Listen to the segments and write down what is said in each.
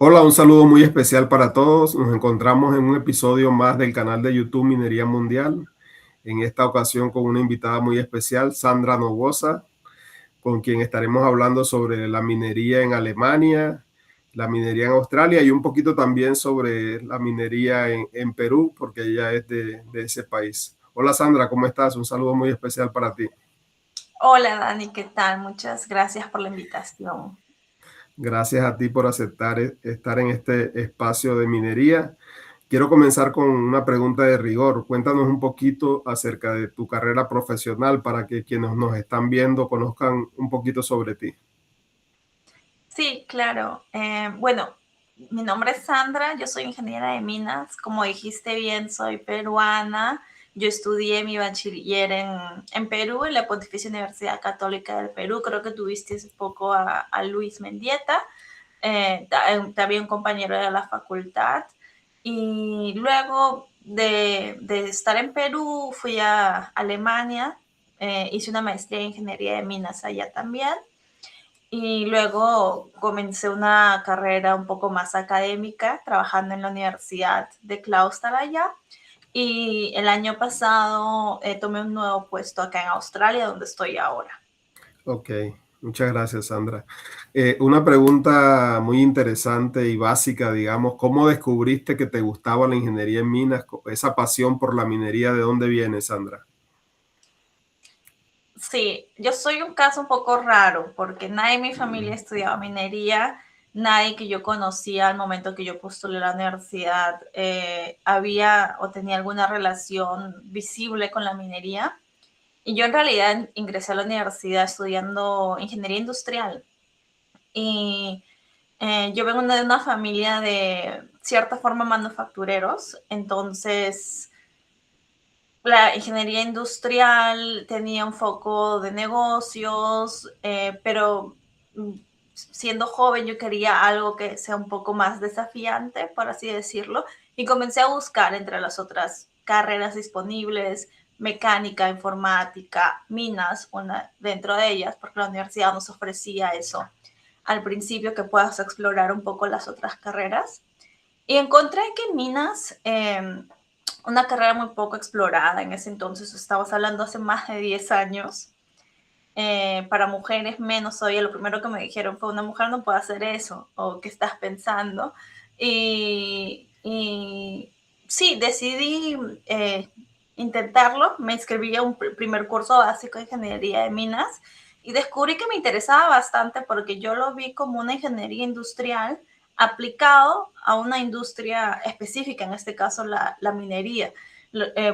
Hola, un saludo muy especial para todos. Nos encontramos en un episodio más del canal de YouTube Minería Mundial. En esta ocasión con una invitada muy especial, Sandra Novosa, con quien estaremos hablando sobre la minería en Alemania, la minería en Australia y un poquito también sobre la minería en Perú, porque ella es de ese país. Hola Sandra, ¿cómo estás? Un saludo muy especial para ti. Hola Dani, ¿qué tal? Muchas gracias por la invitación. Gracias a ti por aceptar estar en este espacio de minería. Quiero comenzar con una pregunta de rigor. Cuéntanos un poquito acerca de tu carrera profesional para que quienes nos están viendo conozcan un poquito sobre ti. Sí, claro. Bueno, mi nombre es Sandra, yo soy ingeniera de minas. Como dijiste bien, soy peruana. Yo estudié mi bachiller en Perú, en la Pontificia Universidad Católica del Perú. Creo que tuviste un poco a Luis Mendieta, también un compañero de la facultad. Y luego de estar en Perú, fui a Alemania, hice una maestría en ingeniería de minas allá también. Y luego comencé una carrera un poco más académica, trabajando en la Universidad de Clausthal allá. Y el año pasado tomé un nuevo puesto acá en Australia, donde estoy ahora. Ok, muchas gracias, Sandra. Una pregunta muy interesante y básica, digamos, ¿cómo descubriste que te gustaba la ingeniería en minas? Esa pasión por la minería, ¿de dónde viene, Sandra? Sí, yo soy un caso un poco raro, porque nadie en mi familia estudiaba minería, nadie que yo conocía al momento que yo postulé a la universidad había o tenía alguna relación visible con la minería. Y yo en realidad ingresé a la universidad estudiando ingeniería industrial. Y yo vengo de una familia de cierta forma manufactureros, entonces la ingeniería industrial tenía un foco de negocios, pero siendo joven yo quería algo que sea un poco más desafiante, por así decirlo, y comencé a buscar entre las otras carreras disponibles, mecánica, informática, minas, una dentro de ellas, porque la universidad nos ofrecía eso al principio, que puedas explorar un poco las otras carreras. Y encontré que en minas, una carrera muy poco explorada en ese entonces, estamos hablando hace más de 10 años, para mujeres menos todavía. Lo primero que me dijeron fue: una mujer no puede hacer eso, o ¿qué estás pensando? Y sí, decidí intentarlo. Me inscribí a un primer curso básico de ingeniería de minas y descubrí que me interesaba bastante, porque yo lo vi como una ingeniería industrial aplicado a una industria específica, en este caso la minería.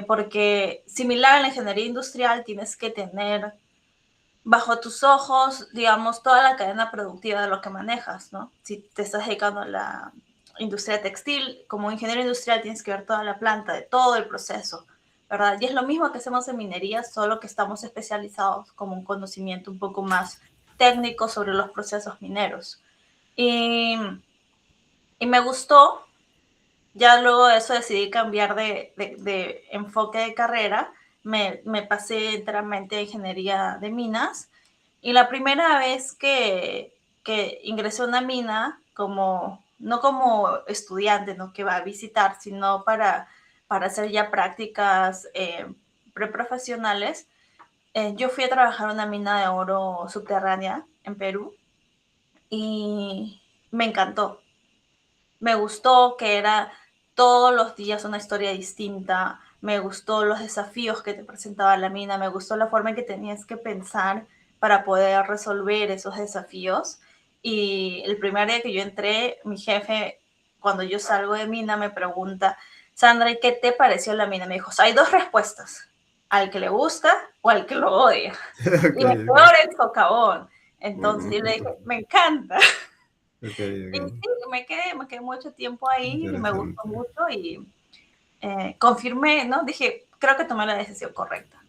Porque similar a la ingeniería industrial, tienes que tener bajo tus ojos, digamos, toda la cadena productiva de lo que manejas, ¿no? Si te estás dedicando a la industria textil, como ingeniero industrial tienes que ver toda la planta, de todo el proceso, ¿verdad? Y es lo mismo que hacemos en minería, solo que estamos especializados como un conocimiento un poco más técnico sobre los procesos mineros. Y, y me gustó. Ya luego de eso decidí cambiar de enfoque de carrera. Me pasé enteramente a ingeniería de minas. Y la primera vez que ingresé a una mina, como, no como estudiante, ¿no?, que va a visitar, sino para hacer ya prácticas preprofesionales, yo fui a trabajar en una mina de oro subterránea en Perú y me encantó. Me gustó que era todos los días una historia distinta, me gustó los desafíos que te presentaba la mina, me gustó la forma en que tenías que pensar para poder resolver esos desafíos. Y el primer día que yo entré, mi jefe, cuando yo salgo de mina, me pregunta: Sandra, ¿y qué te pareció la mina? Me dijo: hay dos respuestas, al que le gusta o al que lo odia. Ok, Y el ok. peor es socavón. Entonces yo le dije: me encanta. Ok, Y ok. sí, me quedé mucho tiempo ahí y me gustó Interesante. mucho y confirmé, ¿no? Dije, creo que tomé la decisión correcta.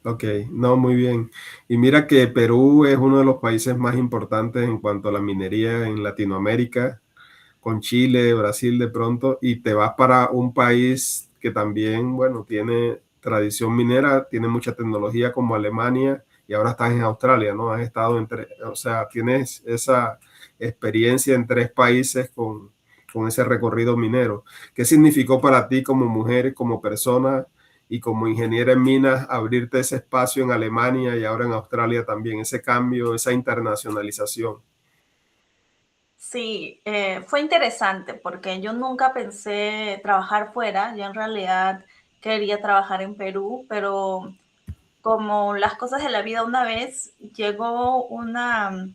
Ok, no, muy bien. Y mira que Perú es uno de los países más importantes en cuanto a la minería en Latinoamérica, con Chile, Brasil de pronto, y te vas para un país que también, bueno, tiene tradición minera, tiene mucha tecnología como Alemania, y ahora estás en Australia, ¿no? Has estado entre, o sea, tienes esa experiencia en tres países con ese recorrido minero. ¿Qué significó para ti como mujer, como persona y como ingeniera en minas abrirte ese espacio en Alemania y ahora en Australia también, ese cambio, esa internacionalización? Sí, fue interesante porque yo nunca pensé trabajar fuera, yo en realidad quería trabajar en Perú, pero como las cosas de la vida, una vez llegó una,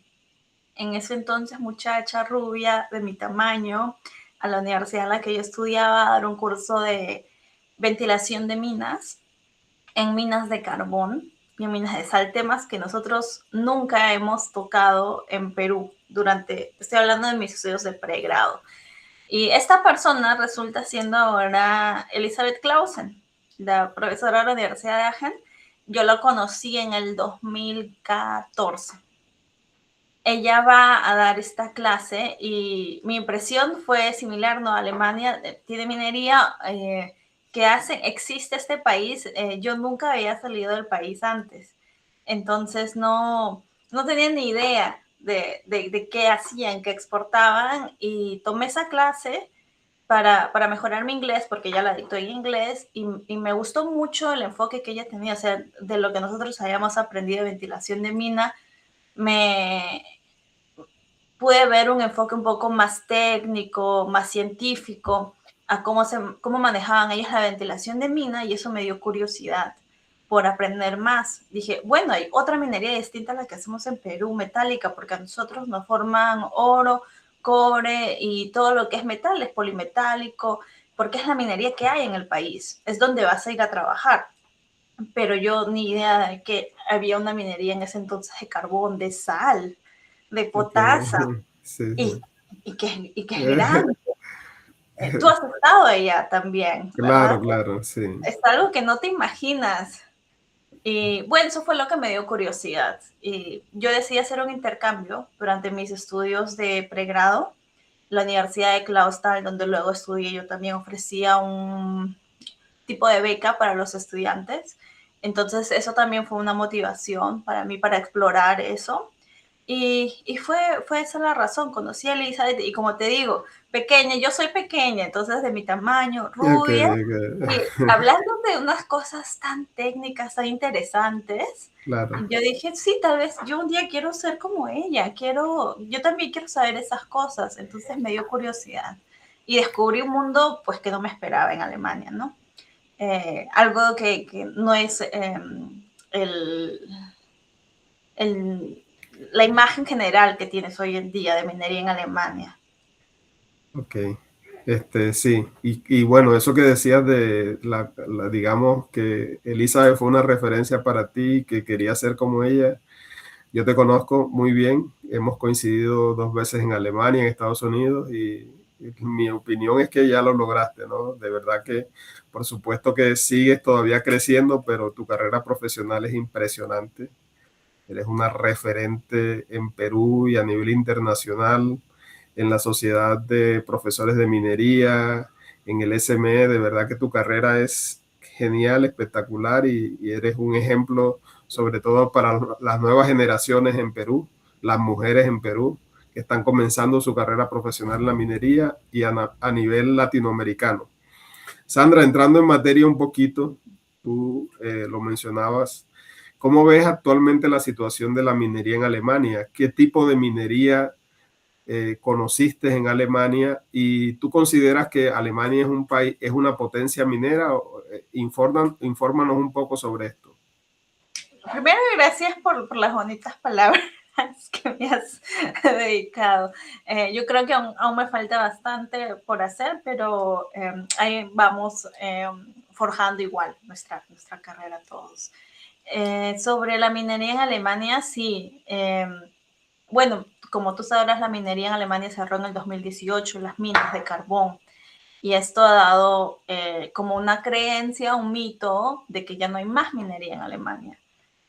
en ese entonces, muchacha rubia de mi tamaño a la universidad en la que yo estudiaba a dar un curso de ventilación de minas, en minas de carbón y en minas de sal, temas que nosotros nunca hemos tocado en Perú durante, estoy hablando de mis estudios de pregrado. Y esta persona resulta siendo ahora Elizabeth Clausen, la profesora de la Universidad de Aachen. Yo la conocí en el 2014. Ella va a dar esta clase y mi impresión fue similar, ¿no? Alemania tiene minería, que hace, existe este país, yo nunca había salido del país antes, entonces no tenía ni idea de qué hacían, qué exportaban, y tomé esa clase para mejorar mi inglés, porque ella la dictó en inglés, y me gustó mucho el enfoque que ella tenía, o sea, de lo que nosotros habíamos aprendido de ventilación de mina, me pude ver un enfoque un poco más técnico, más científico, a cómo manejaban ellas la ventilación de mina, y eso me dio curiosidad por aprender más. Dije, bueno, hay otra minería distinta a la que hacemos en Perú, metálica, porque a nosotros nos forman oro, cobre y todo lo que es metal, es polimetálico, porque es la minería que hay en el país, es donde vas a ir a trabajar. Pero yo ni idea de que había una minería en ese entonces de carbón, de sal, de Okay. potasa, Sí, y, sí. y que es grande. Tú has estado allá también, ¿verdad? Claro, claro, sí. Es algo que no te imaginas. Y bueno, eso fue lo que me dio curiosidad. Y yo decidí hacer un intercambio durante mis estudios de pregrado. La Universidad de Clausthal, donde luego estudié, yo también ofrecía un tipo de beca para los estudiantes. Entonces, eso también fue una motivación para mí para explorar eso. Y fue esa la razón. Conocí a Elizabeth y, como te digo, pequeña, yo soy pequeña, entonces de mi tamaño, Okay, rubia, y okay. hablando de unas cosas tan técnicas, tan interesantes, Claro. yo dije, sí, tal vez yo un día quiero ser como ella, yo también quiero saber esas cosas, entonces me dio curiosidad. Y descubrí un mundo pues que no me esperaba en Alemania, ¿no? Algo que no es el, el, la imagen general que tienes hoy en día de minería en Alemania. Ok, sí, y bueno, eso que decías de digamos que Elizabeth fue una referencia para ti, que quería ser como ella. Yo te conozco muy bien, hemos coincidido 2 veces en Alemania, en Estados Unidos, y mi opinión es que ya lo lograste, ¿no? De verdad que, por supuesto que sigues todavía creciendo, pero tu carrera profesional es impresionante. Eres una referente en Perú y a nivel internacional, en la Sociedad de Profesores de Minería, en el SME. De verdad que tu carrera es genial, espectacular, y eres un ejemplo sobre todo para las nuevas generaciones en Perú, las mujeres en Perú que están comenzando su carrera profesional en la minería y a nivel latinoamericano. Sandra, entrando en materia un poquito, tú lo mencionabas, ¿cómo ves actualmente la situación de la minería en Alemania? ¿Qué tipo de minería conociste en Alemania? ¿Y tú consideras que Alemania es un país, es una potencia minera? Infórmanos un poco sobre esto. Primero, gracias por las bonitas palabras que me has dedicado. Yo creo que aún me falta bastante por hacer, pero ahí vamos forjando igual nuestra carrera todos. Sobre la minería en Alemania, sí. Bueno, como tú sabrás, la minería en Alemania cerró en el 2018, las minas de carbón. Y esto ha dado como una creencia, un mito de que ya no hay más minería en Alemania.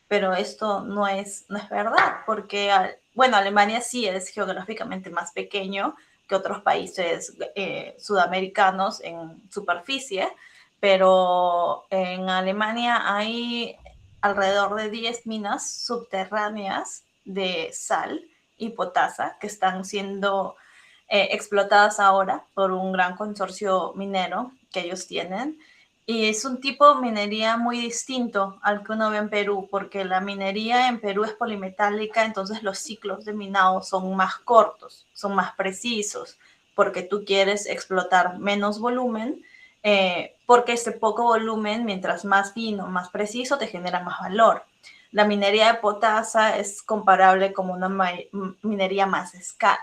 Pero esto no es verdad, porque, bueno, Alemania sí es geográficamente más pequeño que otros países sudamericanos en superficie, pero en Alemania hay alrededor de 10 minas subterráneas de sal y potasa que están siendo explotadas ahora por un gran consorcio minero que ellos tienen. Y es un tipo de minería muy distinto al que uno ve en Perú, porque la minería en Perú es polimetálica, entonces los ciclos de minado son más cortos, son más precisos, porque tú quieres explotar menos volumen, porque este poco volumen, mientras más fino, más preciso, te genera más valor. La minería de potasa es comparable como una minería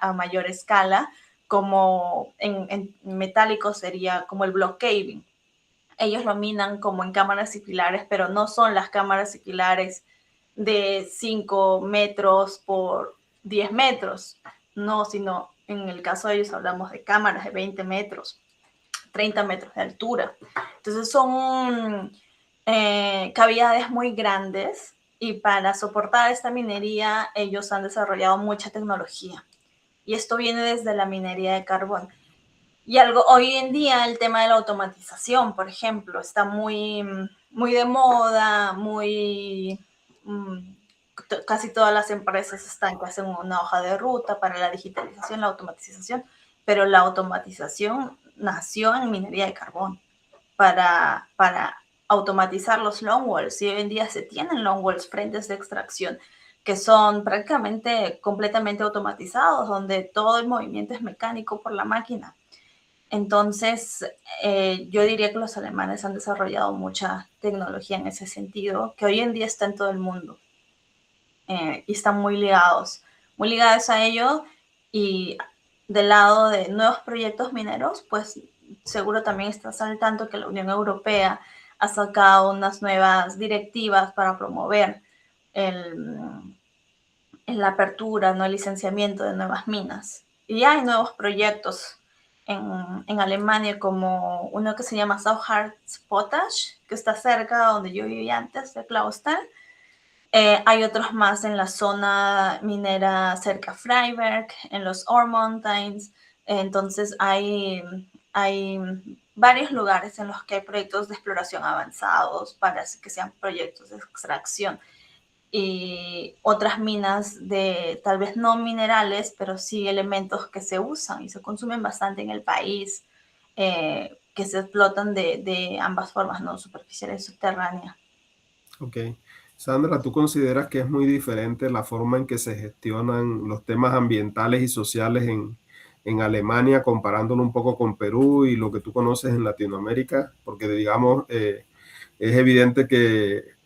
a mayor escala, como en metálico sería como el block caving. Ellos lo minan como en cámaras similares, pero no son las cámaras similares de 5 metros por 10 metros, no, sino en el caso de ellos hablamos de cámaras de 20 metros, 30 metros de altura. Entonces son cavidades muy grandes y para soportar esta minería ellos han desarrollado mucha tecnología. Y esto viene desde la minería de carbón. Y algo, hoy en día el tema de la automatización, por ejemplo, está muy de moda, casi todas las empresas están que hacen una hoja de ruta para la digitalización, la automatización, pero la automatización nació en minería de carbón para automatizar los longwalls, y hoy en día se tienen longwalls, frentes de extracción, que son prácticamente completamente automatizados, donde todo el movimiento es mecánico por la máquina. Entonces, yo diría que los alemanes han desarrollado mucha tecnología en ese sentido, que hoy en día está en todo el mundo, y están muy ligados a ello. Y del lado de nuevos proyectos mineros, pues seguro también estás al tanto que la Unión Europea ha sacado unas nuevas directivas para promover la apertura, ¿no? El licenciamiento de nuevas minas. Y hay nuevos proyectos en Alemania, como uno que se llama Sauharz Potash, que está cerca donde yo vivía antes, de Clausthal. Hay otros más en la zona minera cerca a Freiberg, en los Ore Mountains. Entonces hay varios lugares en los que hay proyectos de exploración avanzados para que sean proyectos de extracción, y otras minas de tal vez no minerales, pero sí elementos que se usan y se consumen bastante en el país, que se explotan de ambas formas, ¿no? Superficial y subterránea. Ok. Sandra, ¿tú consideras que es muy diferente la forma en que se gestionan los temas ambientales y sociales en Alemania, comparándolo un poco con Perú y lo que tú conoces en Latinoamérica? Porque, digamos, es evidente que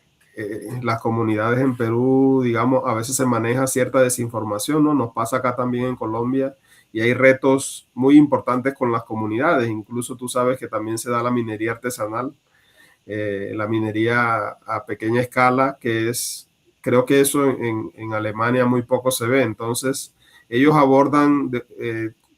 las comunidades en Perú, digamos, a veces se maneja cierta desinformación, ¿no? Nos pasa acá también en Colombia y hay retos muy importantes con las comunidades. Incluso tú sabes que también se da la minería artesanal, la minería a pequeña escala, que es, creo que eso en Alemania muy poco se ve. Entonces, ellos abordan,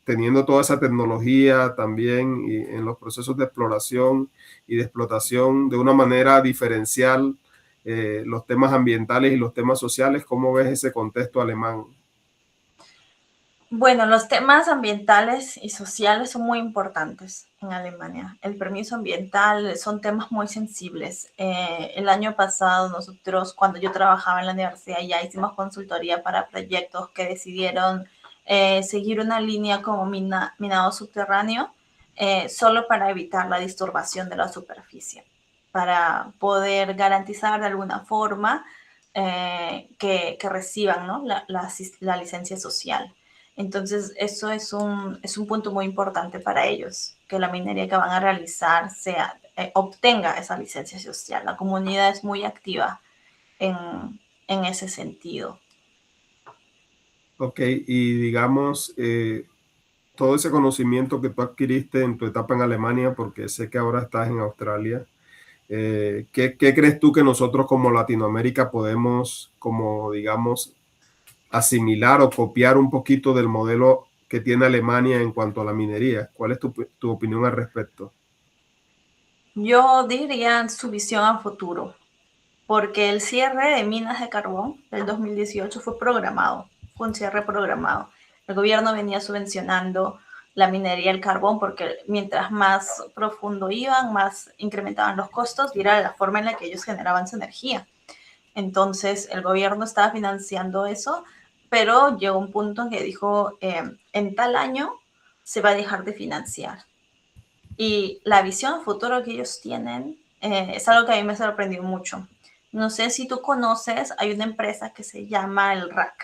teniendo toda esa tecnología también y en los procesos de exploración y de explotación de una manera diferencial, los temas ambientales y los temas sociales. ¿Cómo ves ese contexto alemán? Bueno, los temas ambientales y sociales son muy importantes en Alemania. El permiso ambiental son temas muy sensibles. El año pasado nosotros, cuando yo trabajaba en la universidad, ya hicimos consultoría para proyectos que decidieron seguir una línea como minado subterráneo, solo para evitar la disturbación de la superficie, para poder garantizar de alguna forma que reciban, ¿no? la licencia social. Entonces, eso es un punto muy importante para ellos, que la minería que van a realizar obtenga esa licencia social. La comunidad es muy activa en ese sentido. Ok, y digamos, todo ese conocimiento que tú adquiriste en tu etapa en Alemania, porque sé que ahora estás en Australia, ¿qué crees tú que nosotros como Latinoamérica podemos, como digamos, asimilar o copiar un poquito del modelo que tiene Alemania en cuanto a la minería? ¿Cuál es tu opinión al respecto? Yo diría su visión a futuro, porque el cierre de minas de carbón del 2018 fue un cierre programado. El gobierno venía subvencionando la minería del carbón porque mientras más profundo iban, más incrementaban los costos y era la forma en la que ellos generaban su energía. Entonces el gobierno estaba financiando eso, pero llegó un punto en que dijo, en tal año se va a dejar de financiar. Y la visión futuro que ellos tienen es algo que a mí me sorprendió mucho. No sé si tú conoces, hay una empresa que se llama el RAG,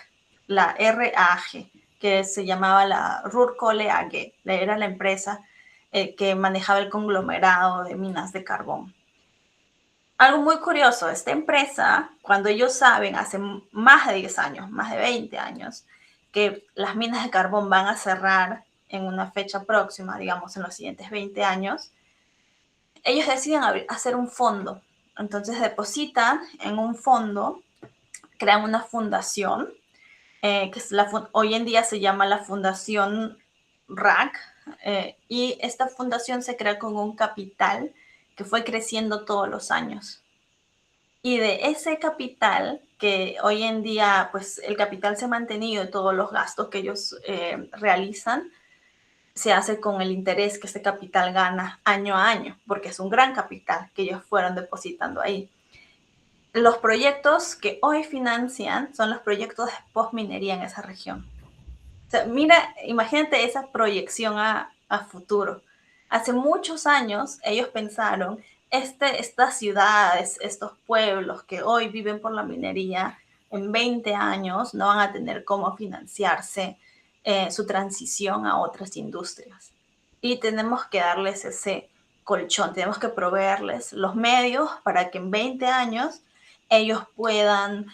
la RAG, que se llamaba la Rurkole AG, era la empresa que manejaba el conglomerado de minas de carbón. Algo muy curioso, esta empresa, cuando ellos saben hace más de 10 años, más de 20 años, que las minas de carbón van a cerrar en una fecha próxima, digamos en los siguientes 20 años, ellos deciden hacer un fondo. Entonces depositan en un fondo, crean una fundación, que es hoy en día se llama la Fundación RAC, y esta fundación se crea con un capital que fue creciendo todos los años. Y de ese capital, que hoy en día, pues el capital se ha mantenido y todos los gastos que ellos realizan, se hace con el interés que ese capital gana año a año, porque es un gran capital que ellos fueron depositando ahí. Los proyectos que hoy financian son los proyectos de postminería en esa región. O sea, mira, imagínate esa proyección a futuro. Hace muchos años ellos pensaron, estas ciudades, estos pueblos que hoy viven por la minería, en 20 años no van a tener cómo financiarse su transición a otras industrias. Y tenemos que darles ese colchón, tenemos que proveerles los medios para que en 20 años ellos puedan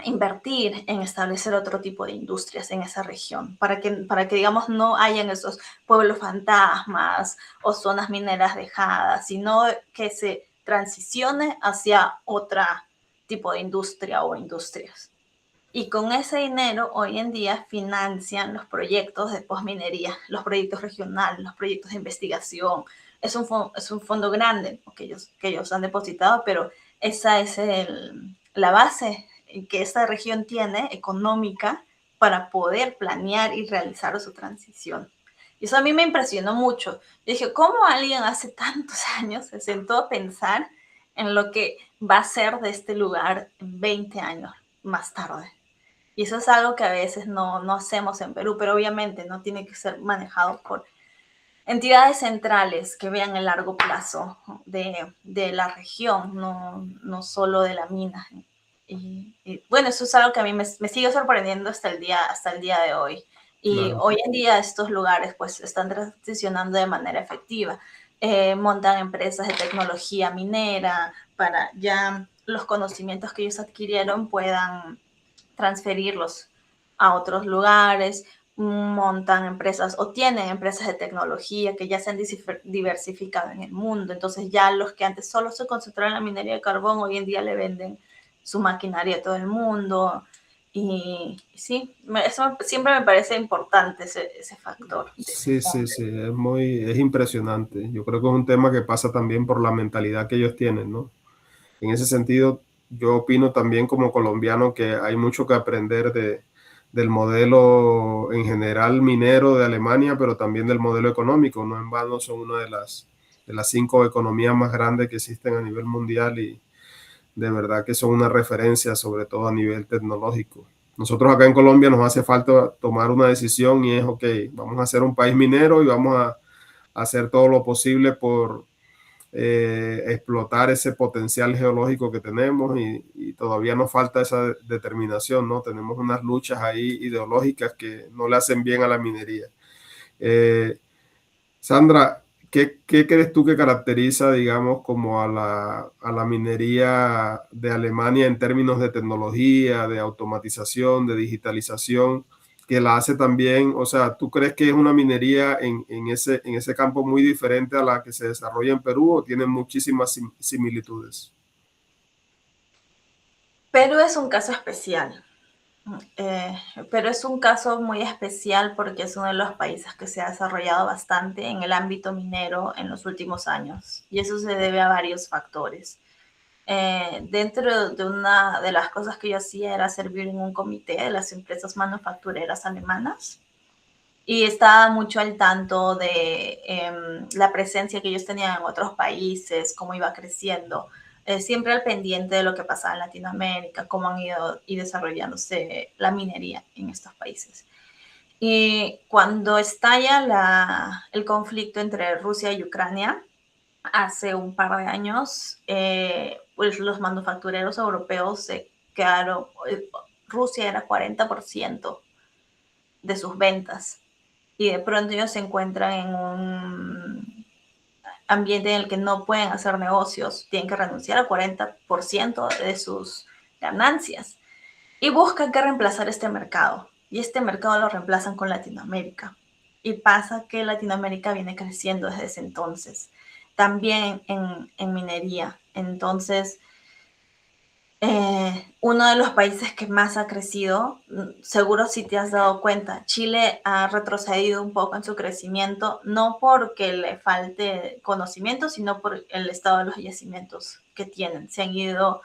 invertir en establecer otro tipo de industrias en esa región, para que digamos, no hayan esos pueblos fantasmas o zonas mineras dejadas, sino que se transicione hacia otro tipo de industria o industrias. Y con ese dinero hoy en día financian los proyectos de postminería, los proyectos regionales, los proyectos de investigación. Es un fondo grande que ellos han depositado, pero esa es la base que esta región tiene económica para poder planear y realizar su transición. Y eso a mí me impresionó mucho. Yo dije, ¿cómo alguien hace tantos años se sentó a pensar en lo que va a ser de este lugar 20 años más tarde? Y eso es algo que a veces no hacemos en Perú, pero obviamente no tiene que ser manejado por entidades centrales que vean el largo plazo de la región, no solo de la mina. Y bueno, eso es algo que a mí me sigue sorprendiendo hasta el día de hoy. Y Claro. hoy en día estos lugares pues están transicionando de manera efectiva. Montan empresas de tecnología minera para ya los conocimientos que ellos adquirieron puedan transferirlos a otros lugares, montan empresas o tienen empresas de tecnología que ya se han diversificado en el mundo. Entonces ya los que antes solo se concentraban en la minería de carbón, hoy en día le venden su maquinaria a todo el mundo. Y sí, eso siempre me parece importante ese factor. Sí, sí, sí, es impresionante. Yo creo que es un tema que pasa también por la mentalidad que ellos tienen, ¿no? En ese sentido, yo opino también como colombiano que hay mucho que aprender del modelo en general minero de Alemania, pero también del modelo económico. No en vano son una de las 5 economías más grandes que existen a nivel mundial y de verdad que son una referencia, sobre todo a nivel tecnológico. Nosotros acá en Colombia nos hace falta tomar una decisión y es, ok, vamos a ser un país minero y vamos a hacer todo lo posible por explotar ese potencial geológico que tenemos y todavía nos falta esa determinación, ¿no? Tenemos unas luchas ahí ideológicas que no le hacen bien a la minería. Eh, Sandra, ¿qué crees tú que caracteriza, digamos, como a la minería de Alemania en términos de tecnología, de automatización, de digitalización, que la hace también? O sea, ¿tú crees que es una minería en ese campo muy diferente a la que se desarrolla en Perú o tiene muchísimas similitudes? Perú es un caso especial. Pero es un caso muy especial porque es uno de los países que se ha desarrollado bastante en el ámbito minero en los últimos años y eso se debe a varios factores. Dentro de una de las cosas que yo hacía era servir en un comité de las empresas manufactureras alemanas y estaba mucho al tanto de la presencia que ellos tenían en otros países, cómo iba creciendo, siempre al pendiente de lo que pasaba en Latinoamérica, cómo han ido y desarrollándose la minería en estos países. Y cuando estalla el conflicto entre Rusia y Ucrania, hace un par de años, pues los manufactureros europeos se quedaron, Rusia era 40% de sus ventas, y de pronto ellos se encuentran en un ambiente en el que no pueden hacer negocios, tienen que renunciar al 40% de sus ganancias y buscan que reemplazar este mercado. Y este mercado lo reemplazan con Latinoamérica. Y pasa que Latinoamérica viene creciendo desde ese entonces, también en minería. Entonces, uno de los países que más ha crecido, seguro si te has dado cuenta, Chile ha retrocedido un poco en su crecimiento, no porque le falte conocimiento, sino por el estado de los yacimientos que tienen. Se han ido,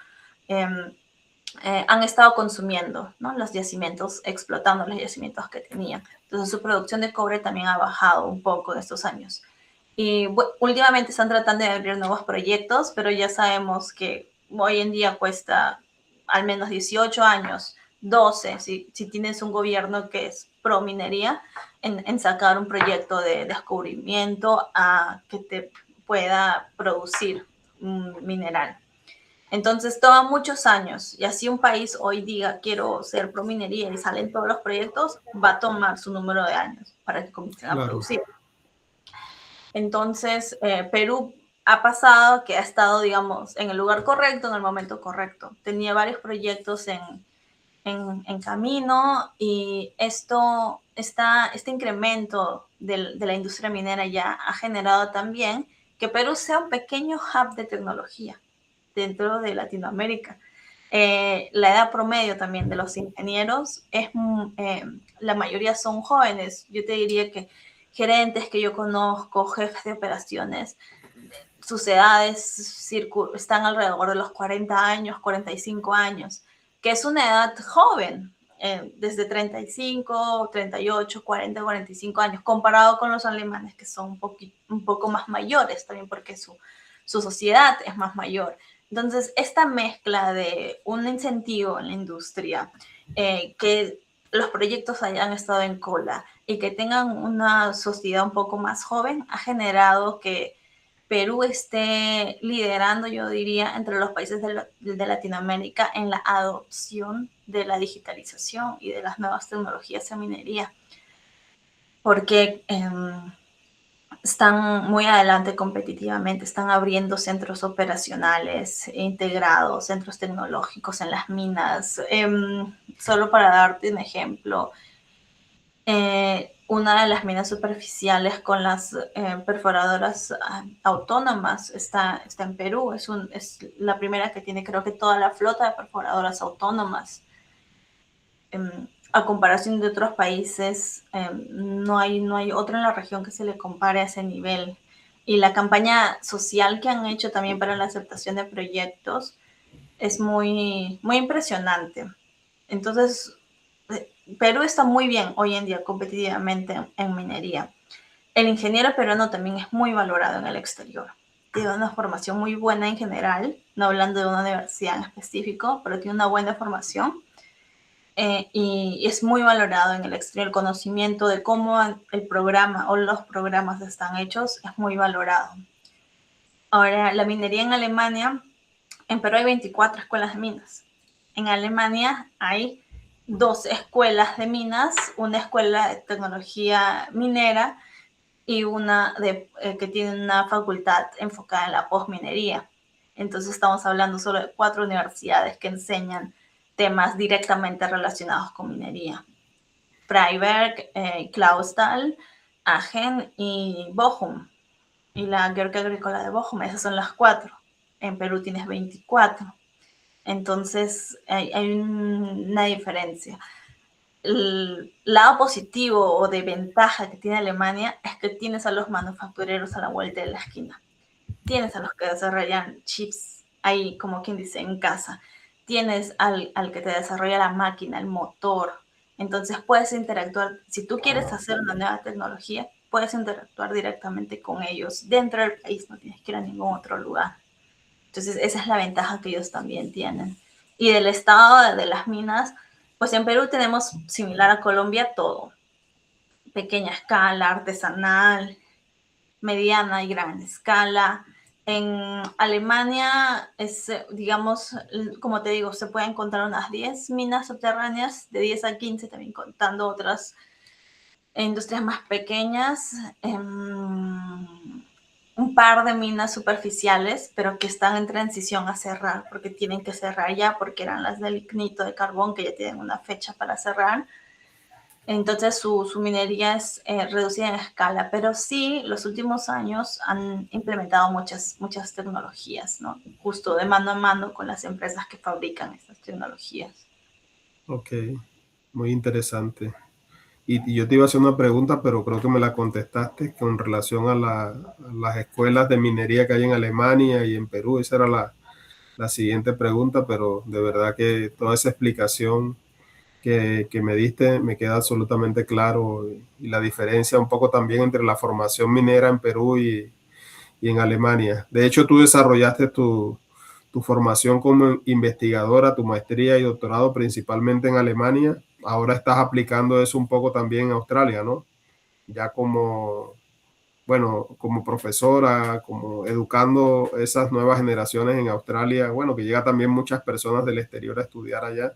han estado consumiendo, ¿no?, los yacimientos, explotando los yacimientos que tenían. Entonces su producción de cobre también ha bajado un poco en estos años. Y últimamente están tratando de abrir nuevos proyectos, pero ya sabemos que hoy en día cuesta al menos 18 años, 12, si tienes un gobierno que es pro minería, en sacar un proyecto de descubrimiento a que te pueda producir un mineral. Entonces toma muchos años, y así un país hoy diga quiero ser pro minería y salen todos los proyectos, va a tomar su número de años para que comiencen a producir. Entonces, Perú ha pasado que ha estado, digamos, en el lugar correcto, en el momento correcto. Tenía varios proyectos en camino, y este incremento de la industria minera ya ha generado también que Perú sea un pequeño hub de tecnología dentro de Latinoamérica. La edad promedio también de los ingenieros la mayoría son jóvenes. Yo te diría que gerentes que yo conozco, jefes de operaciones, sus edades están alrededor de los 40 años, 45 años, que es una edad joven, desde 35, 38, 40, 45 años, comparado con los alemanes, que son un poco más mayores, también porque su sociedad es más mayor. Entonces, esta mezcla de un incentivo en la industria, que los proyectos hayan estado en cola y que tengan una sociedad un poco más joven, ha generado que Perú esté liderando, yo diría, entre los países de Latinoamérica en la adopción de la digitalización y de las nuevas tecnologías en minería, porque están muy adelante competitivamente, están abriendo centros operacionales integrados, centros tecnológicos en las minas. Solo para darte un ejemplo, una de las minas superficiales con las perforadoras autónomas está en Perú. Es la primera que tiene, creo que, toda la flota de perforadoras autónomas. A comparación de otros países, no hay otro en la región que se le compare a ese nivel. Y la campaña social que han hecho también para la aceptación de proyectos es muy, muy impresionante. Entonces, Perú está muy bien hoy en día competitivamente en minería. El ingeniero peruano también es muy valorado en el exterior. Tiene una formación muy buena en general, no hablando de una universidad en específico, pero tiene una buena formación. Y es muy valorado en el exterior. El conocimiento de cómo el programa o los programas están hechos es muy valorado. Ahora, la minería en Alemania, en Perú hay 24 escuelas de minas. En Alemania hay 2 escuelas de minas, una escuela de tecnología minera y una que tiene una facultad enfocada en la postminería. Entonces estamos hablando solo de 4 universidades que enseñan temas directamente relacionados con minería: Freiberg, Clausthal, Aachen y Bochum. Y la Georgia Agrícola de Bochum, esas son las 4. En Perú tienes 24. Entonces hay una diferencia. El lado positivo o de ventaja que tiene Alemania es que tienes a los manufactureros a la vuelta de la esquina. Tienes a los que desarrollan chips ahí, como quien dice, en casa. Tienes al que te desarrolla la máquina, el motor. Entonces puedes interactuar. Si tú quieres hacer una nueva tecnología, puedes interactuar directamente con ellos dentro del país, no tienes que ir a ningún otro lugar. Entonces esa es la ventaja que ellos también tienen. Y del estado de las minas, pues en Perú tenemos, similar a Colombia, todo. pequeña escala, artesanal, mediana y gran escala. En Alemania es, digamos, como te digo, se pueden encontrar unas 10 minas subterráneas, de 10 a 15, también contando otras industrias más pequeñas. Un par de minas superficiales, pero que están en transición a cerrar, porque tienen que cerrar ya, porque eran las del lignito de carbón, que ya tienen una fecha para cerrar. Entonces su minería es reducida en escala, pero sí los últimos años han implementado muchas tecnologías, ¿no? Justo de mano a mano con las empresas que fabrican estas tecnologías. Ok, muy interesante. Y yo te iba a hacer una pregunta, pero creo que me la contestaste con relación a, a las escuelas de minería que hay en Alemania y en Perú. Esa era la siguiente pregunta, pero de verdad que toda esa explicación que me diste me queda absolutamente claro y la diferencia un poco también entre la formación minera en Perú y en Alemania. De hecho, tú desarrollaste tu formación como investigadora, tu maestría y doctorado principalmente en Alemania. Ahora estás aplicando eso un poco también en Australia, ¿no? Ya como, bueno, como profesora, como educando esas nuevas generaciones en Australia, bueno, que llega también muchas personas del exterior a estudiar allá.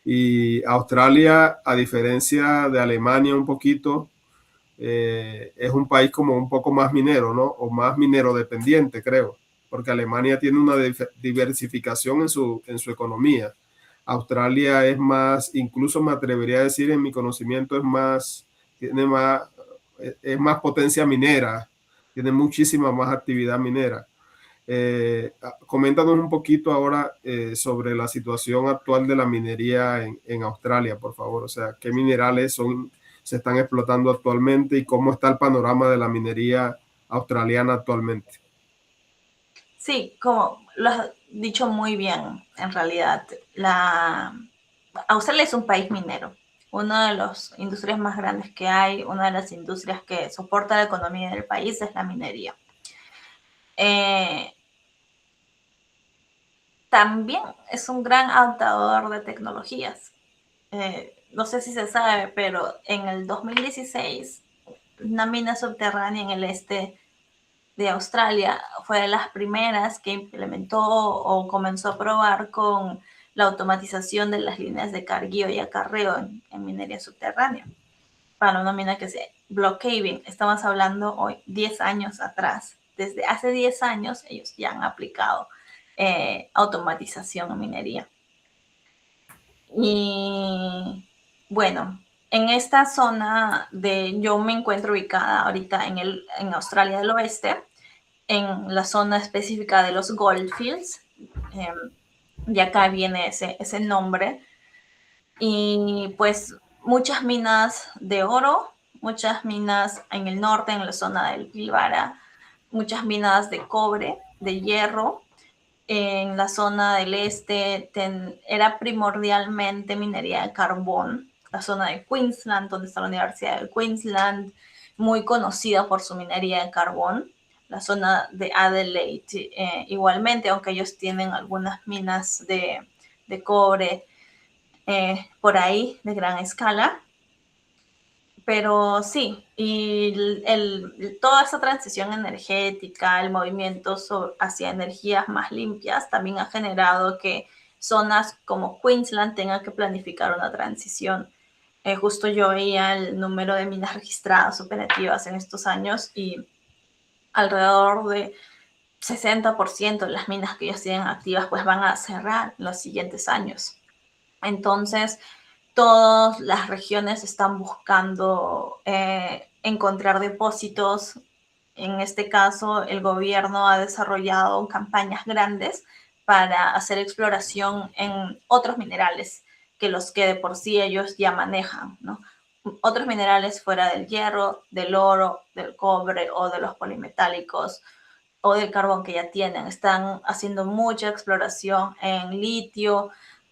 Y Australia, a diferencia de Alemania un poquito, es un país como un poco más minero, ¿no? O más minero dependiente, creo, porque Alemania tiene una diversificación en su economía. Australia es más, incluso me atrevería a decir en mi conocimiento, es más, tiene más, es más potencia minera, tiene muchísima más actividad minera. Coméntanos un poquito ahora sobre la situación actual de la minería en Australia, por favor. O sea, qué minerales se están explotando actualmente y cómo está el panorama de la minería australiana actualmente. Sí, como lo has dicho muy bien, en realidad, Australia es un país minero, una de las industrias más grandes que hay, una de las industrias que soporta la economía del país es la minería. Eh, También es un gran adaptador de tecnologías. No sé si se sabe, pero en el 2016, una mina subterránea en el este de Australia fue de las primeras que implementó o comenzó a probar con la automatización de las líneas de carguío y acarreo en minería subterránea. Para una mina que se block caving, estamos hablando hoy 10 años atrás. Desde hace 10 años ellos ya han aplicado automatización en minería. Y bueno, en esta zona yo me encuentro ubicada ahorita en Australia del Oeste, en la zona específica de los Goldfields, eh, y acá viene ese nombre, y pues muchas minas de oro, muchas minas en el norte, en la zona del Pilbara, muchas minas de cobre, de hierro. En la zona del este era primordialmente minería de carbón. La zona de Queensland, donde está la Universidad de Queensland, muy conocida por su minería de carbón. La zona de Adelaide, igualmente, aunque ellos tienen algunas minas de cobre por ahí de gran escala. Pero sí, y toda esa transición energética, el movimiento hacia energías más limpias, también ha generado que zonas como Queensland tengan que planificar una transición. Justo yo veía el número de minas registradas operativas en estos años y alrededor de 60% de las minas que ellos tienen activas pues van a cerrar en los siguientes años. Entonces, todas las regiones están buscando encontrar depósitos. En este caso, el gobierno ha desarrollado campañas grandes para hacer exploración en otros minerales que los que de por sí ellos ya manejan, ¿no? Otros minerales fuera del hierro, del oro, del cobre o de los polimetálicos o del carbón que ya tienen. Están haciendo mucha exploración en litio,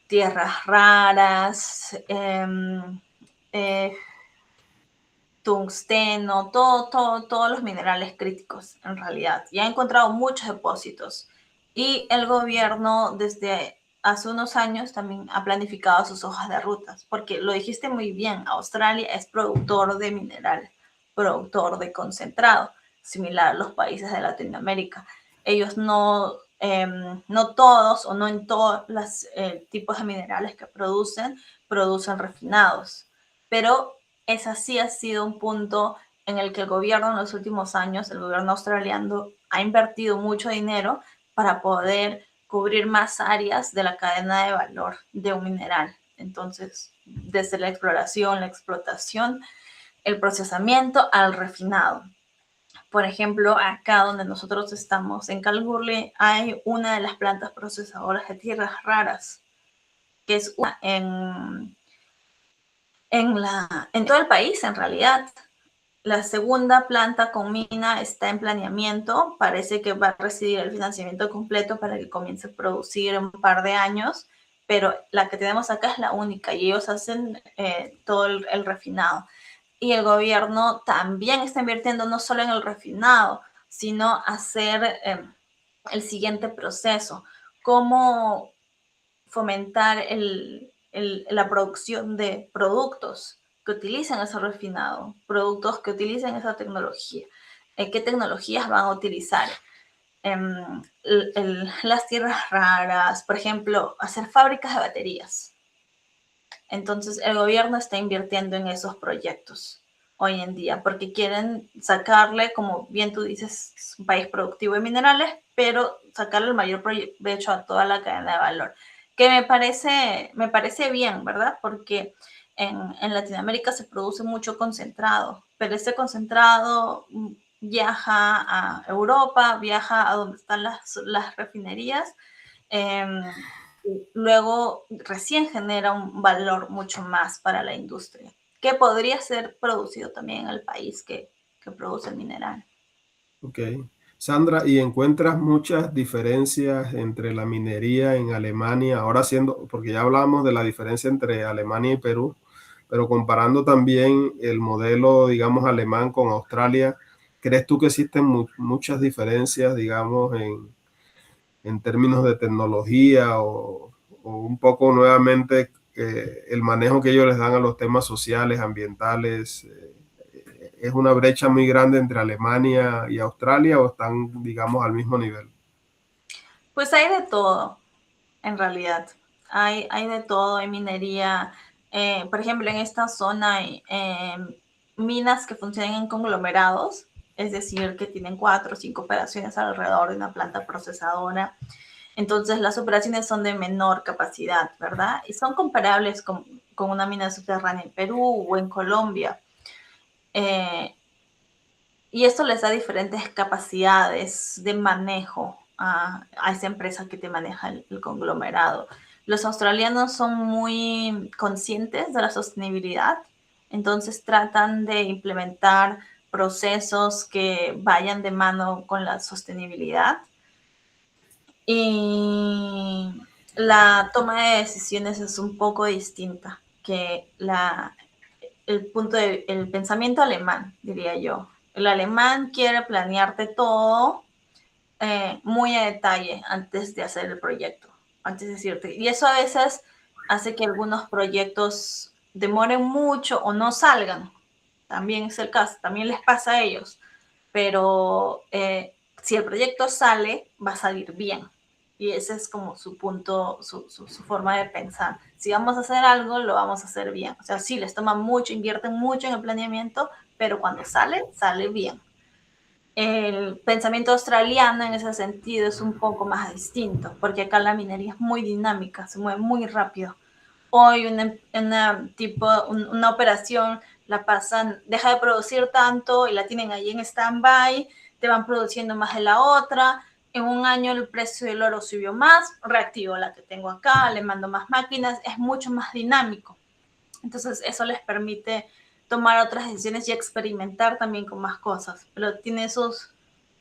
tierras raras, tungsteno, todos los minerales críticos en realidad. Y ha encontrado muchos depósitos. Y el gobierno desde hace unos años también ha planificado sus hojas de rutas, porque lo dijiste muy bien, Australia es productor de mineral, productor de concentrado, similar a los países de Latinoamérica. Ellos no todos o no en todos los tipos de minerales que producen refinados, pero ese sí ha sido un punto en el que el gobierno en los últimos años, el gobierno australiano, ha invertido mucho dinero para poder cubrir más áreas de la cadena de valor de un mineral. Entonces, desde la exploración, la explotación, el procesamiento al refinado. Por ejemplo, acá donde nosotros estamos, en Kalgoorlie, hay una de las plantas procesadoras de tierras raras, que es una en todo el país, en realidad. La segunda planta con mina está en planeamiento. Parece que va a recibir el financiamiento completo para que comience a producir en un par de años, pero la que tenemos acá es la única y ellos hacen todo el refinado. Y el gobierno también está invirtiendo no solo en el refinado, sino hacer el siguiente proceso, cómo fomentar la producción de productos que utilicen ese refinado, productos que utilicen esa tecnología. ¿Qué tecnologías van a utilizar? Las tierras raras, por ejemplo, hacer fábricas de baterías. Entonces, el gobierno está invirtiendo en esos proyectos hoy en día, porque quieren sacarle, como bien tú dices, es un país productivo de minerales, pero sacarle el mayor provecho a toda la cadena de valor, que me parece bien, ¿verdad? Porque en Latinoamérica se produce mucho concentrado, pero ese concentrado viaja a Europa, viaja a donde están las refinerías, eh, luego recién genera un valor mucho más para la industria, que podría ser producido también en el país que produce el mineral. Ok. Sandra, ¿y encuentras muchas diferencias entre la minería en Alemania? Ahora siendo, porque ya hablamos de la diferencia entre Alemania y Perú, pero comparando también el modelo, digamos, alemán con Australia, ¿crees tú que existen muchas diferencias, digamos, en términos de tecnología o un poco nuevamente el manejo que ellos les dan a los temas sociales, ambientales? ¿Es una brecha muy grande entre Alemania y Australia o están, digamos, al mismo nivel? Pues hay de todo, en realidad. Hay de todo, hay minería. Por ejemplo, en esta zona hay minas que funcionan en conglomerados, es decir, que tienen 4 o 5 operaciones alrededor de una planta procesadora. Entonces, las operaciones son de menor capacidad, ¿verdad? Y son comparables con una mina subterránea en Perú o en Colombia. Eh, y esto les da diferentes capacidades de manejo a esa empresa que te maneja el conglomerado. Los australianos son muy conscientes de la sostenibilidad, entonces tratan de implementar procesos que vayan de mano con la sostenibilidad. Y la toma de decisiones es un poco distinta que el pensamiento alemán, diría yo. El alemán quiere planearte todo muy a detalle antes de hacer el proyecto, antes de decirte. Y eso a veces hace que algunos proyectos demoren mucho o no salgan. También es el caso, también les pasa a ellos. Pero si el proyecto sale, va a salir bien. Y ese es como su punto, su forma de pensar. Si vamos a hacer algo, lo vamos a hacer bien. O sea, sí, les toma mucho, invierten mucho en el planeamiento, pero cuando sale, sale bien. El pensamiento australiano en ese sentido es un poco más distinto, porque acá la minería es muy dinámica, se mueve muy rápido. Hoy una operación la pasan, deja de producir tanto y la tienen ahí en stand-by, te van produciendo más de la otra. En un año el precio del oro subió más, reactivo la que tengo acá, le mando más máquinas, es mucho más dinámico. Entonces eso les permite tomar otras decisiones y experimentar también con más cosas, pero tiene sus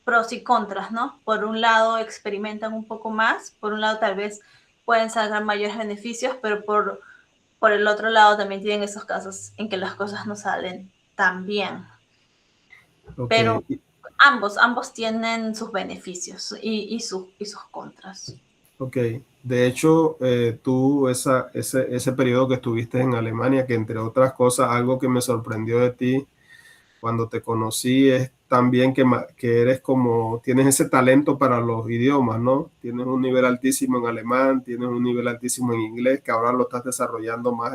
pros y contras, ¿no? Por un lado experimentan un poco más, por un lado tal vez pueden sacar mayores beneficios, pero por el otro lado también tienen esos casos en que las cosas no salen tan bien. Ok. Pero ambos tienen sus beneficios y sus contras. Ok, de hecho, tú ese periodo que estuviste en Alemania, que entre otras cosas, algo que me sorprendió de ti cuando te conocí es también que eres como, tienes ese talento para los idiomas, ¿no? Tienes un nivel altísimo en alemán, tienes un nivel altísimo en inglés, que ahora lo estás desarrollando más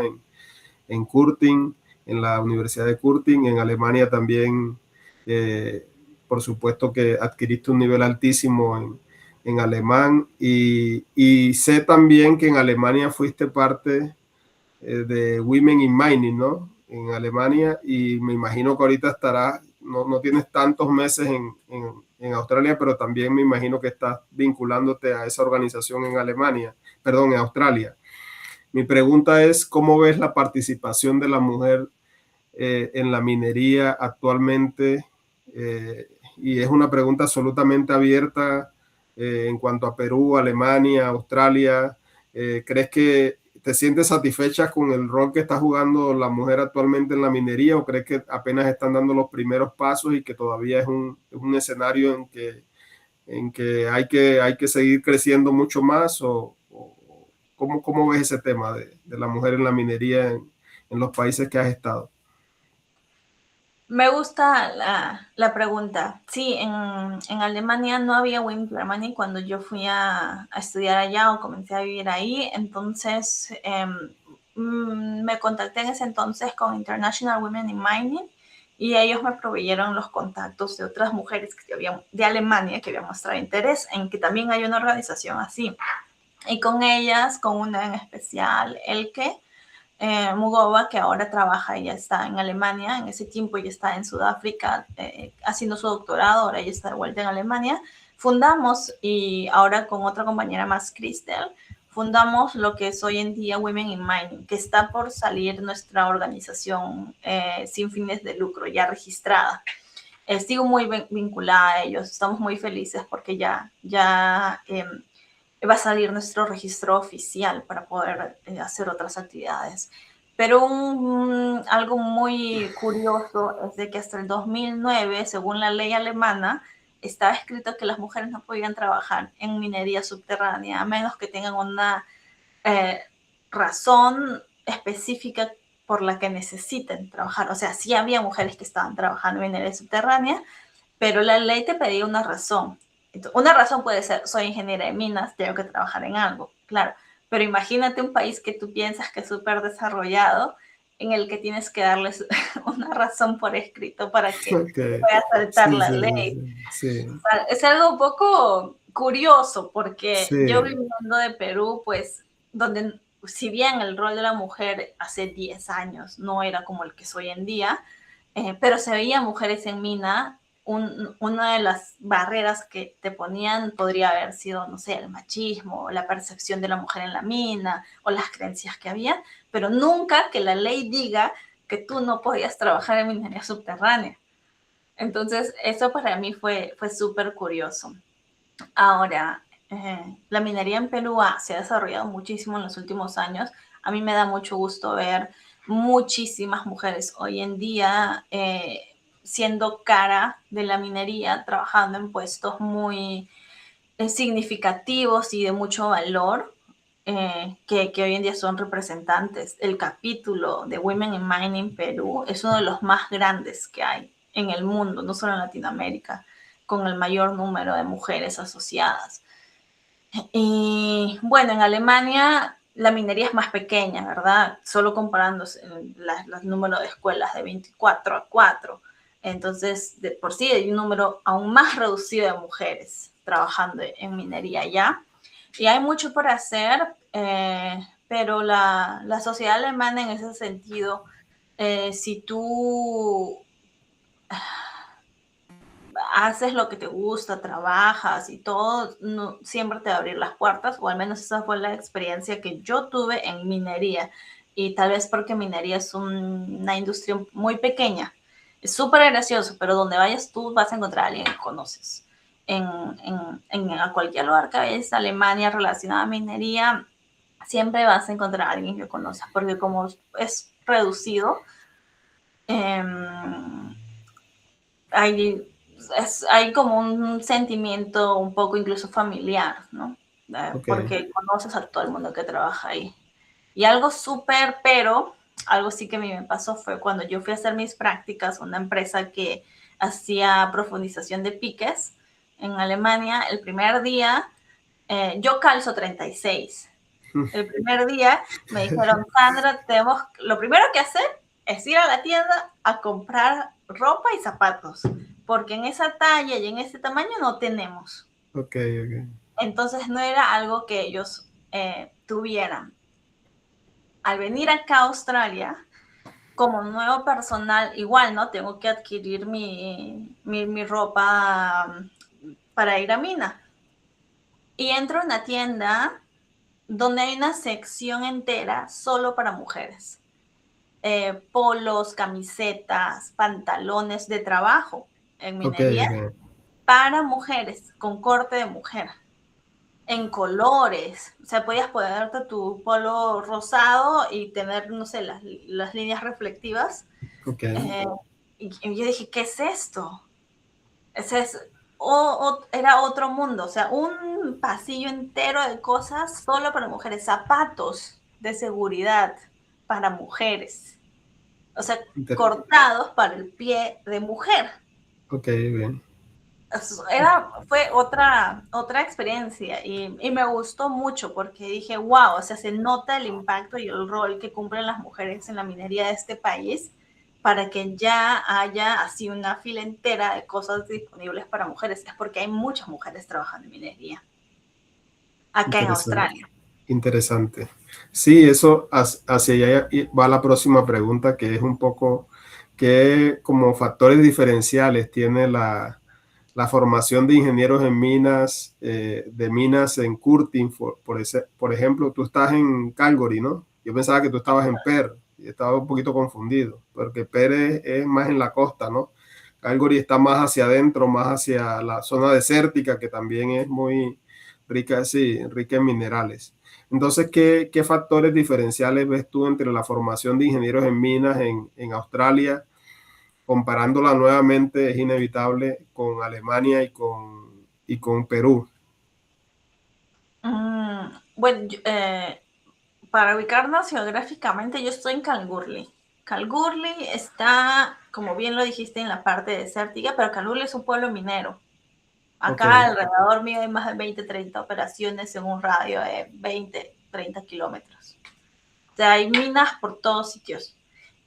en Curtin, en la Universidad de Curtin, en Alemania también, eh, por supuesto que adquiriste un nivel altísimo en alemán y sé también que en Alemania fuiste parte de Women in Mining, ¿no? En Alemania y me imagino que ahorita estarás, no tienes tantos meses en Australia, pero también me imagino que estás vinculándote a esa organización en Alemania, perdón, en Australia. Mi pregunta es, ¿cómo ves la participación de la mujer en la minería actualmente? Y es una pregunta absolutamente abierta en cuanto a Perú, Alemania, Australia. ¿Crees que te sientes satisfecha con el rol que está jugando la mujer actualmente en la minería o crees que apenas están dando los primeros pasos y que todavía es un escenario en que hay que seguir creciendo mucho más? ¿Cómo ves ese tema de la mujer en la minería en los países que has estado? Me gusta la pregunta. Sí, en Alemania no había Women in Mining cuando yo fui a estudiar allá o comencé a vivir ahí. Entonces, me contacté en ese entonces con International Women in Mining y ellos me proveyeron los contactos de otras mujeres de Alemania que habían mostrado interés en que también hay una organización así. Y con ellas, con una en especial, Elke Mugova, que ahora trabaja, ella está en Alemania, en ese tiempo ella está en Sudáfrica haciendo su doctorado, ahora ella está de vuelta en Alemania, fundamos, y ahora con otra compañera más, Christel, fundamos lo que es hoy en día Women in Mining, que está por salir nuestra organización sin fines de lucro, ya registrada. Sigo muy vinculada a ellos, estamos muy felices porque ya va a salir nuestro registro oficial para poder hacer otras actividades. Pero algo muy curioso es de que hasta el 2009, según la ley alemana, estaba escrito que las mujeres no podían trabajar en minería subterránea a menos que tengan una eh, razón específica por la que necesiten trabajar. O sea, sí había mujeres que estaban trabajando en minería subterránea, pero la ley te pedía una razón. Entonces, una razón puede ser, soy ingeniera de minas, tengo que trabajar en algo, claro, pero imagínate un país que tú piensas que es súper desarrollado, en el que tienes que darles una razón por escrito para que Okay. puedas saltar Sí, la sí, sí, ley. sí, sí, O sea, es algo un poco curioso, porque yo sí, viniendo de Perú, pues, donde si bien el rol de la mujer hace 10 años no era como el que es hoy en día, pero se veían mujeres en mina. Una de las barreras que te ponían podría haber sido, no sé, el machismo, la percepción de la mujer en la mina o las creencias que había, pero nunca que la ley diga que tú no podías trabajar en minería subterránea. Entonces, eso para mí fue súper curioso. Ahora, la minería en Perú se ha desarrollado muchísimo en los últimos años. A mí me da mucho gusto ver muchísimas mujeres hoy en día siendo cara de la minería, trabajando en puestos muy significativos y de mucho valor, que hoy en día son representantes. El capítulo de Women in Mining Perú es uno de los más grandes que hay en el mundo, no solo en Latinoamérica, con el mayor número de mujeres asociadas. Y bueno, en Alemania la minería es más pequeña, ¿verdad? Solo comparándose los números de escuelas de 24 a 4. Entonces, de por sí hay un número aún más reducido de mujeres trabajando en minería ya. Y hay mucho por hacer, pero la sociedad alemana en ese sentido, si tú haces lo que te gusta, trabajas y todo, no, siempre te va a abrir las puertas, o al menos esa fue la experiencia que yo tuve en minería. Y tal vez porque minería es una industria muy pequeña, es súper gracioso, pero donde vayas tú vas a encontrar a alguien que conoces. A cualquier lugar que vayas, Alemania relacionada a minería, siempre vas a encontrar a alguien que conoces, porque como es reducido, eh, hay, hay como un sentimiento un poco incluso familiar, ¿no? Ok, porque conoces a todo el mundo que trabaja ahí. Y algo súper, pero algo sí que a mí me pasó fue cuando yo fui a hacer mis prácticas, una empresa que hacía profundización de piques en Alemania, el primer día, yo calzo 36. El primer día me dijeron, Sandra, tenemos, lo primero que hacer es ir a la tienda a comprar ropa y zapatos, porque en esa talla y en ese tamaño no tenemos. ok, ok. Entonces no era algo que ellos tuvieran. Al venir acá a Australia, como nuevo personal, igual, ¿no? Tengo que adquirir mi ropa para ir a mina. Y entro a una tienda donde hay una sección entera solo para mujeres. Polos, camisetas, pantalones de trabajo en Ok, minería ok. para mujeres, con corte de mujer, en colores. O sea, podías ponerte tu polo rosado y tener, no sé, las líneas reflectivas. Ok, Eh, y yo dije, ¿qué es esto? Ese es, era otro mundo, o sea, un pasillo entero de cosas solo para mujeres, zapatos de seguridad para mujeres, o sea, inter- cortados para el pie de mujer. ok, bien. Fue otra experiencia y me gustó mucho porque dije, wow, o sea, se nota el impacto y el rol que cumplen las mujeres en la minería de este país para que ya haya así una fila entera de cosas disponibles para mujeres. Es porque hay muchas mujeres trabajando en minería acá en Interesante. Australia. Interesante. Sí, eso hacia allá va la próxima pregunta, que es un poco qué como factores diferenciales tiene la formación de ingenieros en minas, de minas en Curtin, por ejemplo, tú estás en Calgary, ¿no? Yo pensaba que tú estabas en Perth y estaba un poquito confundido, porque Perth es más en la costa, ¿no? Calgary está más hacia adentro, más hacia la zona desértica, que también es muy rica, sí, rica en minerales. Entonces, ¿qué factores diferenciales ves tú entre la formación de ingenieros en minas en Australia? Comparándola nuevamente es inevitable con Alemania y con Perú. Bueno, para ubicarnos geográficamente, yo estoy en Kalgoorlie. Kalgoorlie está, como bien lo dijiste, en la parte desértica, pero Kalgoorlie es un pueblo minero. Ok, Acá alrededor mío hay más de 20, 30 operaciones en un radio de 20, 30 kilómetros. O sea, hay minas por todos sitios.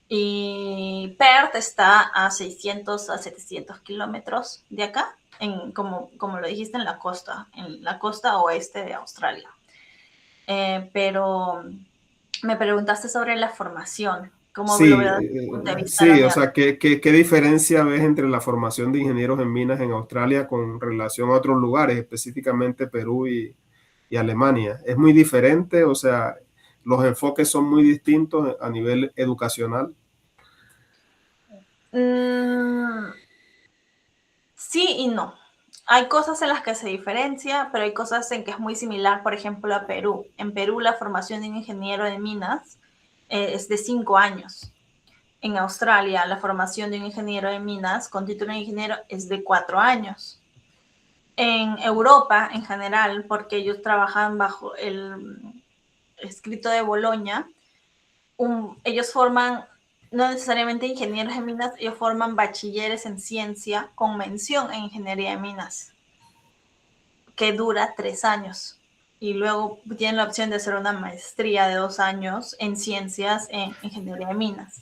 Y Perth está a 600 a 700 kilómetros de acá, como lo dijiste, en la costa oeste de Australia. Pero me preguntaste sobre la formación, cómo lo sí, veo desde el punto de vista de la sí, o universidad. sea, ¿qué diferencia ves entre la formación de ingenieros en minas en Australia con relación a otros lugares, específicamente Perú y Alemania? ¿Es muy diferente? O sea, los enfoques son muy distintos a nivel educacional. Mm, sí y no. Hay cosas en las que se diferencia, pero hay cosas en que es muy similar, por ejemplo, a Perú. En Perú la formación de un ingeniero de minas es de 5 años. En Australia la formación de un ingeniero de minas con título de ingeniero es de 4 años. En Europa en general, porque ellos trabajan bajo el escrito de Boloña, ellos forman no necesariamente ingenieros de minas, ellos forman bachilleres en ciencia con mención en ingeniería de minas, que dura 3 años. Y luego tienen la opción de hacer una maestría de 2 años en ciencias en ingeniería de minas.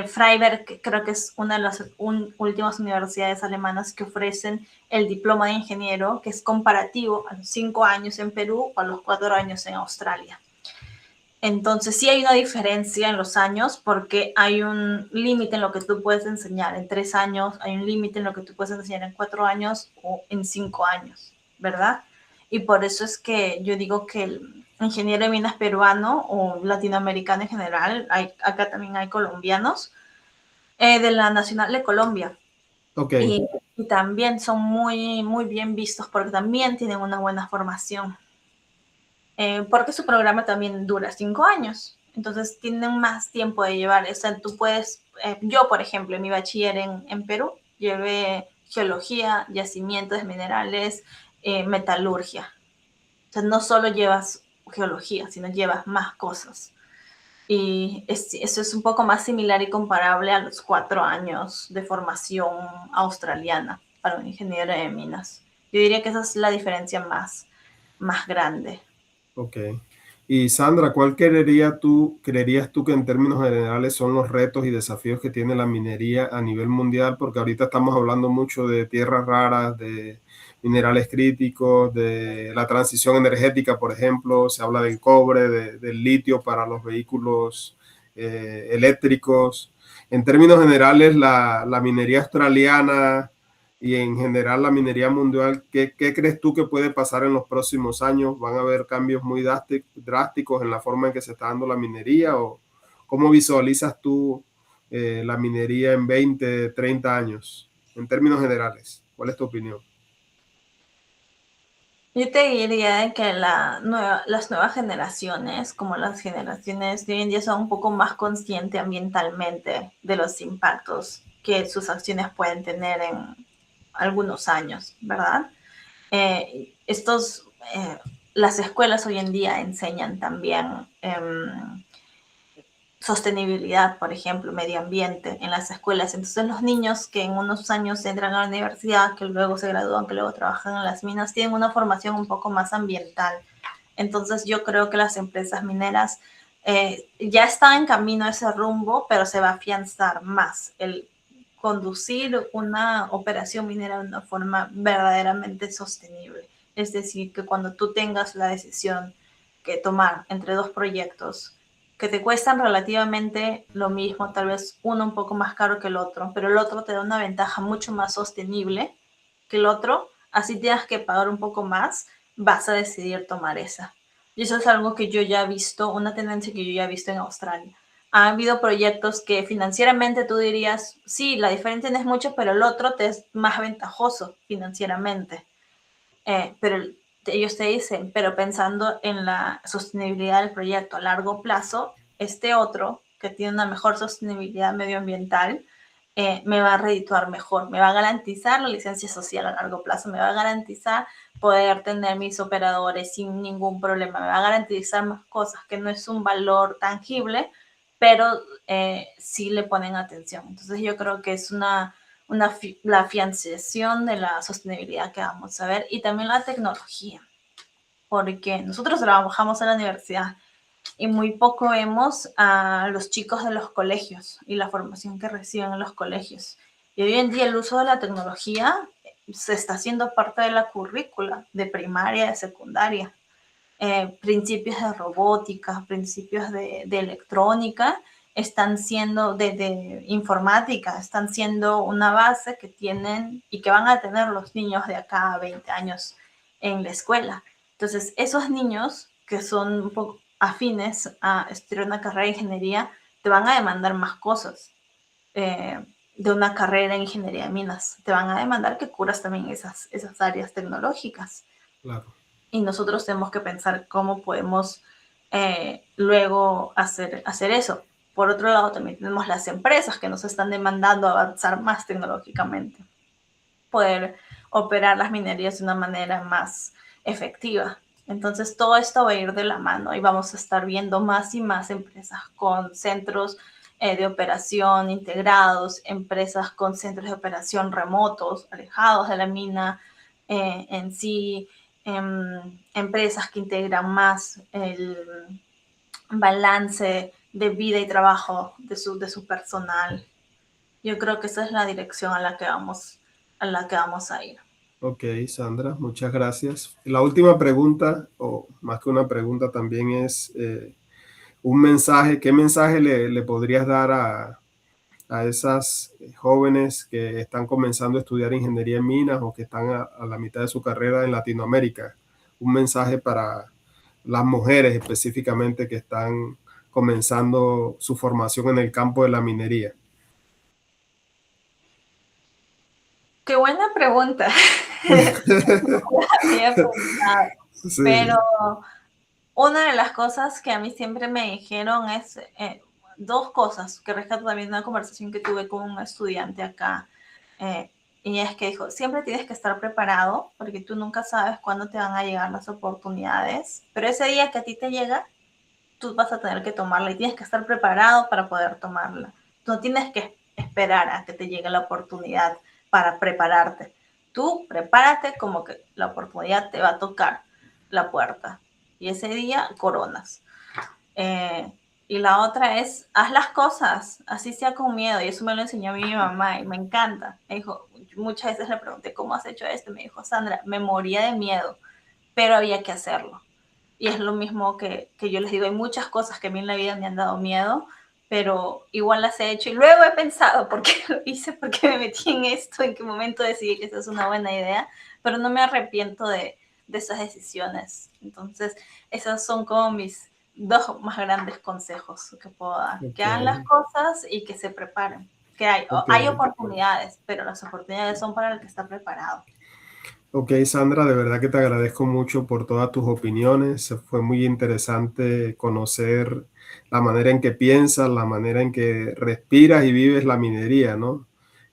Freiberg creo que es una de las últimas universidades alemanas que ofrecen el diploma de ingeniero, que es comparativo a los 5 años en Perú o a los 4 años en Australia. Entonces sí hay una diferencia en los años porque hay un límite en lo que tú puedes enseñar en 3 años, hay un límite en lo que tú puedes enseñar en 4 años o en 5 años, ¿verdad? Y por eso es que yo digo que el ingeniero de minas peruano o latinoamericano en general, acá también hay colombianos, de la Nacional de Colombia. Ok, Y también son muy, muy bien vistos porque también tienen una buena formación. Porque su programa también dura 5 años. Entonces tienen más tiempo de llevar. O sea, tú puedes, yo por ejemplo, en mi bachiller en Perú, llevé geología, yacimientos minerales, metalurgia. Entonces no solo llevas geología, sino llevas más cosas. Y eso es un poco más similar y comparable a los 4 años de formación australiana para un ingeniero de minas. Yo diría que esa es la diferencia más grande. Ok. Y Sandra, ¿cuál creerías tú que en términos generales son los retos y desafíos que tiene la minería a nivel mundial? Porque ahorita estamos hablando mucho de tierras raras, de minerales críticos, de la transición energética, por ejemplo, se habla del cobre, del litio para los vehículos eléctricos. En términos generales, la minería australiana y en general la minería mundial, ¿qué crees tú que puede pasar en los próximos años? ¿Van a haber cambios muy drásticos en la forma en que se está dando la minería? ¿O cómo visualizas tú la minería en 20, 30 años? En términos generales, ¿cuál es tu opinión? Yo te diría que las nuevas generaciones, como las generaciones de hoy en día, son un poco más conscientes ambientalmente de los impactos que sus acciones pueden tener en algunos años, ¿verdad? Estos, las escuelas hoy en día enseñan también sostenibilidad, por ejemplo, medio ambiente en las escuelas. Entonces los niños que en unos años entran a la universidad, que luego se gradúan, que luego trabajan en las minas, tienen una formación un poco más ambiental. Entonces yo creo que las empresas mineras ya están en camino a ese rumbo, pero se va a afianzar más el conducir una operación minera de una forma verdaderamente sostenible. Es decir, que cuando tú tengas la decisión que tomar entre dos proyectos que te cuestan relativamente lo mismo, tal vez uno un poco más caro que el otro, pero el otro te da una ventaja mucho más sostenible que el otro, así tienes que pagar un poco más, vas a decidir tomar esa. Y eso es algo que yo ya he visto, una tendencia que yo ya he visto en Australia. Ha habido proyectos que financieramente tú dirías, sí, la diferencia no es mucho, pero el otro te es más ventajoso financieramente. Pero ellos te dicen, pero pensando en la sostenibilidad del proyecto a largo plazo, este otro, que tiene una mejor sostenibilidad medioambiental, me va a redituar mejor, me va a garantizar la licencia social a largo plazo, me va a garantizar poder tener mis operadores sin ningún problema, me va a garantizar más cosas que no es un valor tangible, pero sí le ponen atención. Entonces yo creo que es la financiación de la sostenibilidad que vamos a ver y también la tecnología, porque nosotros trabajamos en la universidad y muy poco vemos a los chicos de los colegios y la formación que reciben en los colegios. Y hoy en día el uso de la tecnología se está haciendo parte de la currícula de primaria, de secundaria. Principios de robótica, principios de electrónica, están siendo de informática, están siendo una base que tienen y que van a tener los niños de acá a 20 años en la escuela. Entonces, esos niños que son un poco afines a estudiar una carrera de ingeniería, te van a demandar más cosas de una carrera en ingeniería de minas. Te van a demandar que curas también esas áreas tecnológicas Claro. y nosotros tenemos que pensar cómo podemos luego hacer eso. Por otro lado, también tenemos las empresas que nos están demandando avanzar más tecnológicamente, poder operar las minerías de una manera más efectiva. Entonces, todo esto va a ir de la mano y vamos a estar viendo más y más empresas con centros de operación integrados, empresas con centros de operación remotos, alejados de la mina en sí, empresas que integran más el balance de vida y trabajo de su personal. Yo creo que esa es la dirección a la que vamos a ir. Ok, Sandra, muchas gracias. La última pregunta, o más que una pregunta, también es un mensaje. ¿Qué mensaje le podrías dar a esas jóvenes que están comenzando a estudiar ingeniería en minas o que están a la mitad de su carrera en Latinoamérica? Un mensaje para las mujeres específicamente que están comenzando su formación en el campo de la minería. Qué buena pregunta. Había pensado. Pero Sí, una de las cosas que a mí siempre me dijeron es dos cosas que rescato también de una conversación que tuve con un estudiante acá. Y es que dijo, siempre tienes que estar preparado porque tú nunca sabes cuándo te van a llegar las oportunidades, pero ese día que a ti te llega, tú vas a tener que tomarla y tienes que estar preparado para poder tomarla. Tú no tienes que esperar a que te llegue la oportunidad para prepararte. Tú prepárate como que la oportunidad te va a tocar la puerta y ese día coronas. Eh, y la otra es, haz las cosas, así sea con miedo. Y eso me lo enseñó a mí mi mamá y me encanta. Me dijo, muchas veces le pregunté, ¿cómo has hecho esto? Me dijo, Sandra, me moría de miedo, pero había que hacerlo. Y es lo mismo que yo les digo, hay muchas cosas que a mí en la vida me han dado miedo, pero igual las he hecho. Y luego he pensado, ¿por qué lo hice? ¿Por qué me metí en esto? ¿En qué momento decidí que esa es una buena idea? Pero no me arrepiento de esas decisiones. Entonces, esos son como mis dos más grandes consejos que puedo dar. Que Ok, hagan las cosas y que se preparen. Que ok. hay oportunidades, pero las oportunidades son para el que está preparado. Ok, Sandra, de verdad que te agradezco mucho por todas tus opiniones. Fue muy interesante conocer la manera en que piensas, la manera en que respiras y vives la minería, ¿no?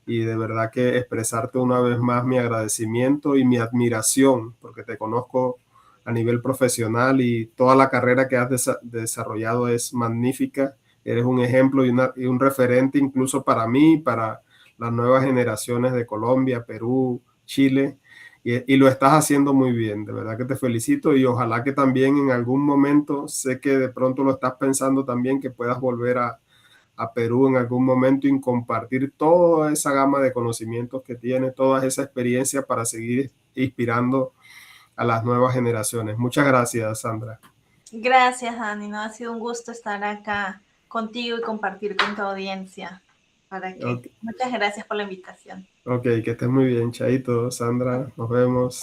Y de verdad que expresarte una vez más mi agradecimiento y mi admiración, porque te conozco a nivel profesional y toda la carrera que has desarrollado es magnífica. Eres un ejemplo y un referente incluso para mí, para las nuevas generaciones de Colombia, Perú, Chile y lo estás haciendo muy bien, de verdad que te felicito y ojalá que también en algún momento, sé que de pronto lo estás pensando también, que puedas volver a Perú en algún momento y compartir toda esa gama de conocimientos que tiene, toda esa experiencia para seguir inspirando a las nuevas generaciones. Muchas gracias, Sandra. Gracias, Dani. No, ha sido un gusto estar acá contigo y compartir con tu audiencia. ¿Para qué? Ok, Muchas gracias por la invitación. ok, que estés muy bien, Chaito, Sandra, nos vemos.